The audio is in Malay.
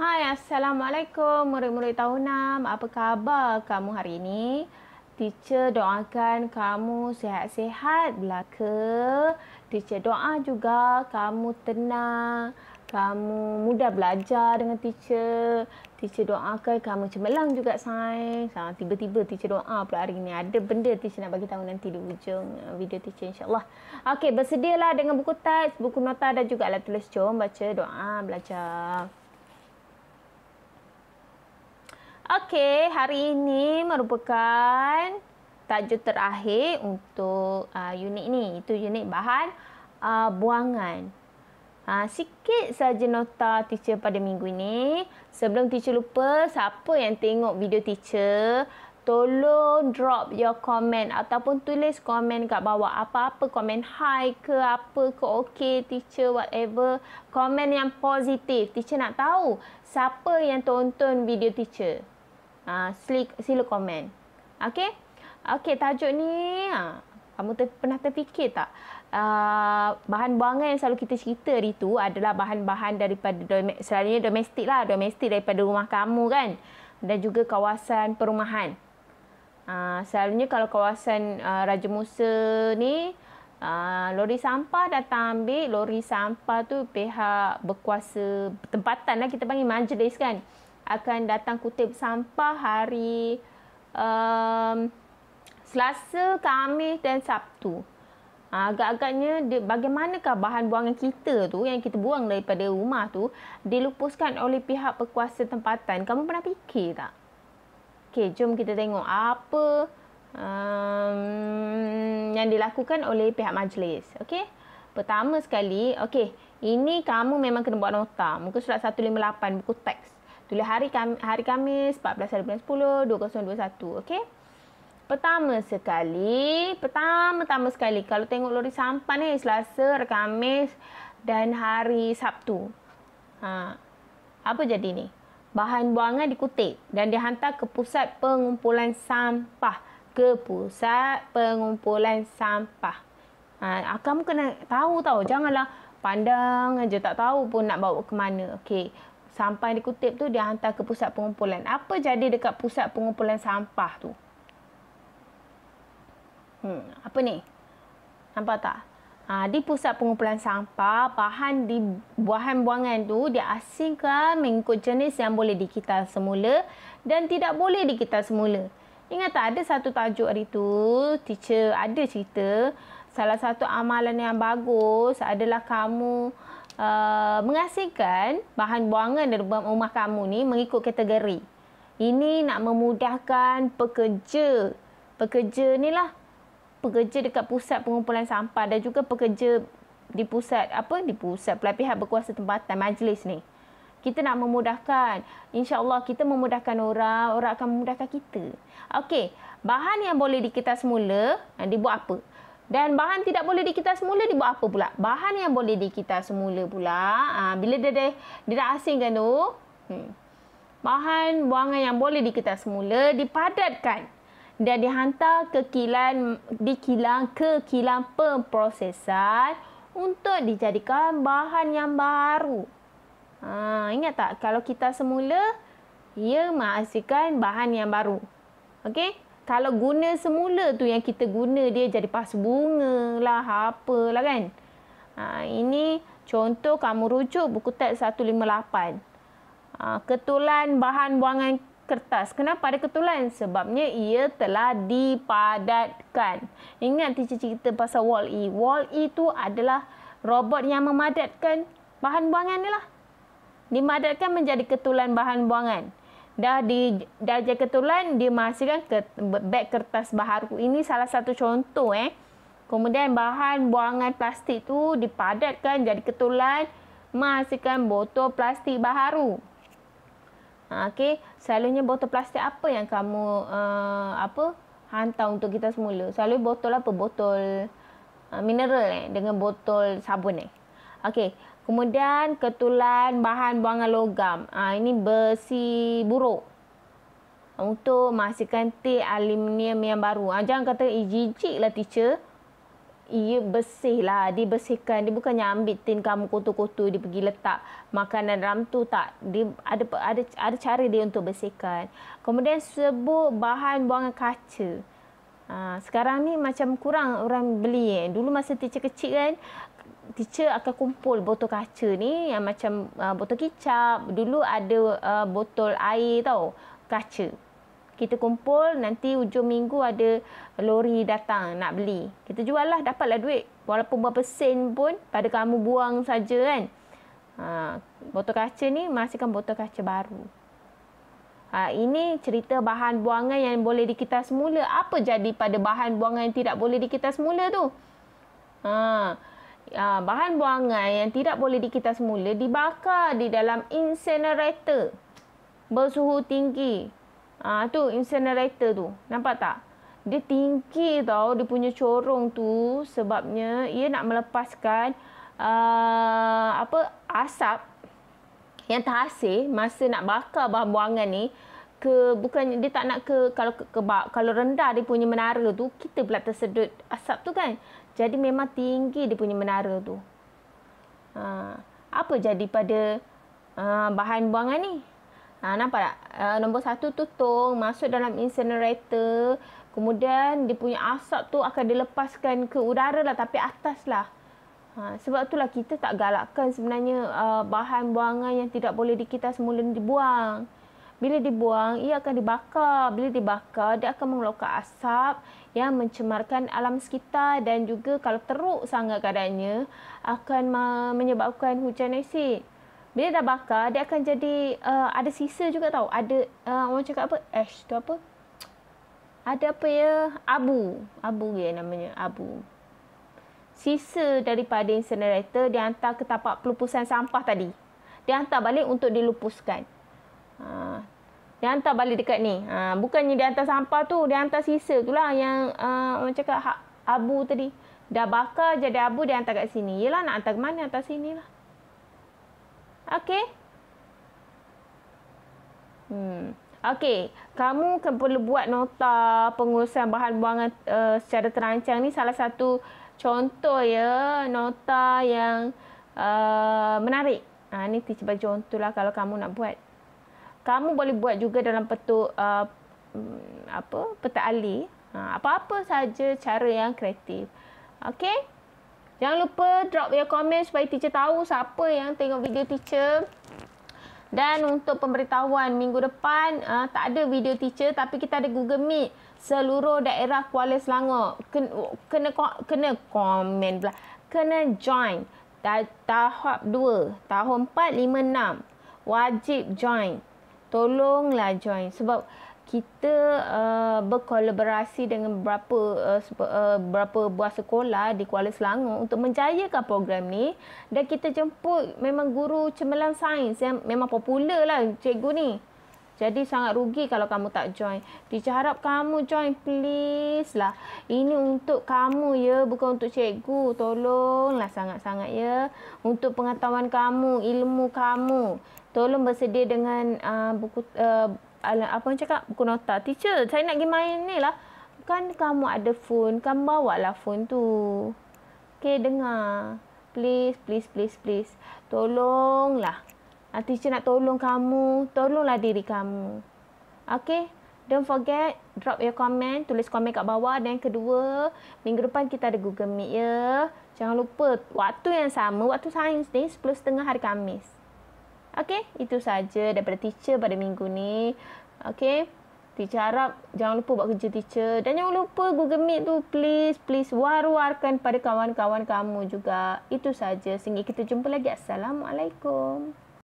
Hai, Assalamualaikum murid-murid tahun 6. Apa khabar kamu hari ini? Teacher doakan kamu sihat-sihat belaka. Teacher doa juga kamu tenang. Kamu mudah belajar dengan teacher. Teacher doakan kamu cemerlang juga sains. Tiba-tiba teacher doa pula hari ini. Ada benda teacher nak bagi tahu nanti di ujung video teacher insyaAllah. Okey, bersedialah dengan buku teks, buku nota dan juga alat tulis. Jom baca doa belajar. Okey, hari ini merupakan tajuk terakhir untuk unit ni. Itu unit bahan buangan. Sikit saja nota teacher pada minggu ini. Sebelum teacher lupa, siapa yang tengok video teacher, tolong drop your comment ataupun tulis komen kat bawah. Apa-apa komen hi ke apa ke okey teacher whatever. Komen yang positif. Teacher nak tahu siapa yang tonton video teacher. Sila komen. Okey? Okey, tajuk ni kamu pernah terfikir tak? Bahan buangan yang selalu kita cerita hari tu adalah bahan-bahan daripada selalunya domestik lah. Domestik daripada rumah kamu kan. Dan juga kawasan perumahan. Selalunya kalau kawasan Raja Musa ni, lori sampah datang ambil. Lori sampah tu pihak berkuasa tempatan lah, kita panggil majlis kan, akan datang kutip sampah hari Selasa, Khamis dan Sabtu. Agak-agaknya bagaimanakah bahan buangan kita tu yang kita buang daripada rumah tu dilupuskan oleh pihak berkuasa tempatan? Kamu pernah fikir tak? Okey, jom kita tengok apa yang dilakukan oleh pihak majlis. Okey. Pertama sekali, okey, ini kamu memang kena buat nota. Muka surat 158 buku teks. Tulis hari Khamis 14 bulan 10 2021. Okey. Pertama sekali kalau tengok lori sampah ni Selasa, Khamis dan hari Sabtu. Apa jadi ni? Bahan buangan dikutip dan dihantar ke pusat pengumpulan sampah. Kamu kena tahu tau. Janganlah pandang aja tak tahu pun nak bawa ke mana. Okey. Sampah yang dikutip tu dia hantar ke pusat pengumpulan. Apa jadi dekat pusat pengumpulan sampah tu? Apa ni? Nampak tak? Di pusat pengumpulan sampah, bahan buangan tu diasingkan mengikut jenis yang boleh dikita semula dan tidak boleh dikita semula. Ingat tak, ada satu tajuk hari tu, teacher ada cerita, salah satu amalan yang bagus adalah kamu mengasingkan bahan buangan dari rumah kamu ni mengikut kategori. Ini nak memudahkan pekerja. Pekerja dekat pusat pengumpulan sampah dan juga pekerja di pusat pula pihak berkuasa tempatan majlis ni. Kita nak memudahkan. InsyaAllah kita memudahkan orang akan memudahkan kita. Okey, bahan yang boleh dikita semula dibuat apa? Dan bahan tidak boleh dikita semula dibuat apa pula? Bahan yang boleh dikita semula pula, bila dia dah asingkan tu, bahan buangan yang boleh dikita semula dipadatkan dan dihantar ke kilang pemprosesan untuk dijadikan bahan yang baru. Ingat tak, kalau kita semula, ia menghasilkan bahan yang baru. Okey? Kalau guna semula tu yang kita guna dia jadi pasu bunga lah, apalah kan. Ini contoh kamu rujuk buku teks 158. Ketulan bahan buangan kertas. Kenapa ada ketulan? Sebabnya ia telah dipadatkan. Ingat teacher cerita pasal Wall-E. Wall-E tu adalah robot yang memadatkan bahan buangan ni lah. Dimadatkan menjadi ketulan bahan buangan. Dah jadi ketulan, dia menghasilkan beg kertas baharu. Ini salah satu contoh. Kemudian bahan buangan plastik tu dipadatkan jadi ketulan, menghasilkan botol plastik baharu. Okey, selalunya botol plastik apa yang kamu hantar untuk kita semula? Selalu botol apa? Botol mineral dengan botol sabun Okey, kemudian ketulan bahan buangan logam. Ini besi buruk untuk menghasilkan tip aluminium yang baru. Jangan kata jijik lah teacher. ia bersih lah, dibersihkan. Dia bukannya ambil tin kamu kotor-kotor, dia pergi letak makanan dalam tu, tak. Dia ada cara dia untuk bersihkan. Kemudian sebut bahan buangan kaca. Sekarang ni macam kurang orang beli. Dulu masa teacher kecil kan, teacher akan kumpul botol kaca ni yang macam botol kicap. Dulu ada botol air tau, kaca. Kita kumpul, nanti hujung minggu ada lori datang nak beli. Kita jual lah, dapatlah duit. Walaupun berapa sen pun pada kamu buang saja kan. Botol kaca ni masihkan botol kaca baru. Ini cerita bahan buangan yang boleh dikita semula. Apa jadi pada bahan buangan yang tidak boleh dikita semula tu? Bahan buangan yang tidak boleh dikita semula dibakar di dalam incinerator bersuhu tinggi. Tu incinerator tu. Nampak tak? Dia tinggi tau, dia punya corong tu, sebabnya ia nak melepaskan asap yang terhasil masa nak bakar bahan buangan ni. Bukan dia tak nak kalau rendah dia punya menara tu, kita pula tersedut asap tu kan. Jadi memang tinggi dia punya menara tu. Apa jadi pada bahan buangan ni? Nampak tak? Nombor 1 tutung, masuk dalam incinerator. Kemudian dia punya asap tu akan dilepaskan ke udara lah, tapi atas lah. Sebab itulah kita tak galakkan sebenarnya bahan buangan yang tidak boleh dikita semula dibuang. Bila dibuang, ia akan dibakar. Bila dibakar, dia akan mengeluarkan asap yang mencemarkan alam sekitar. Dan juga kalau teruk sangat keadaannya, akan menyebabkan hujan asid. Bila dah bakar, dia akan jadi ada sisa juga tau. Ada orang cakap apa? Ash tu apa? Ada apa ya? Abu. Abu ya namanya. Abu. Sisa daripada incinerator dihantar ke tapak pelupusan sampah tadi. Dihantar balik untuk dilupuskan. Dihantar balik dekat ni. Bukannya dihantar sampah tu. Dihantar sisa tu lah yang orang cakap abu tadi. Dah bakar jadi abu, dihantar kat sini. Yelah nak hantar ke mana? Hantar sini lah. Okey. Okey, kamu kan perlu buat nota pengurusan bahan buangan secara terancang ni. Salah satu contoh ya, nota yang menarik. Ni teacher bagi contoh lah kalau kamu nak buat. Kamu boleh buat juga dalam bentuk peta alih. Apa-apa saja cara yang kreatif. Okey? Jangan lupa drop your comment supaya teacher tahu siapa yang tengok video teacher. Dan untuk pemberitahuan minggu depan, tak ada video teacher tapi kita ada Google Meet seluruh daerah Kuala Selangor. Kena komen pula. Kena join. Tahap 2, tahun 4, 5, 6. Wajib join. Tolonglah join sebab kita berkolaborasi dengan beberapa buah sekolah di Kuala Selangor untuk menjayakan program ni. Dan kita jemput memang guru cemerlang sains yang memang popular lah cikgu ni. Jadi sangat rugi kalau kamu tak join. Teacher harap kamu join, please lah. Ini untuk kamu ya, bukan untuk cikgu. Tolonglah sangat-sangat ya. Untuk pengetahuan kamu, ilmu kamu. Tolong bersedia dengan buku apa yang cakap? Buku nota. Teacher, saya nak pergi main ni lah. Kan kamu ada phone. Kamu bawa lah phone tu. Okay, dengar. Please, please, please, please. Tolonglah. Teacher nak tolong kamu. Tolonglah diri kamu. Okay? Don't forget, drop your comment. Tulis komen kat bawah. Dan yang kedua, minggu depan kita ada Google Meet ya. Jangan lupa, waktu yang sama, waktu sains ni 10.30 hari Khamis. Okey, itu saja daripada teacher pada minggu ni. Okey, teacher harap jangan lupa buat kerja teacher. Dan jangan lupa Google Meet tu please war-warkan pada kawan-kawan kamu juga. Itu saja. Sehingga kita jumpa lagi. Assalamualaikum.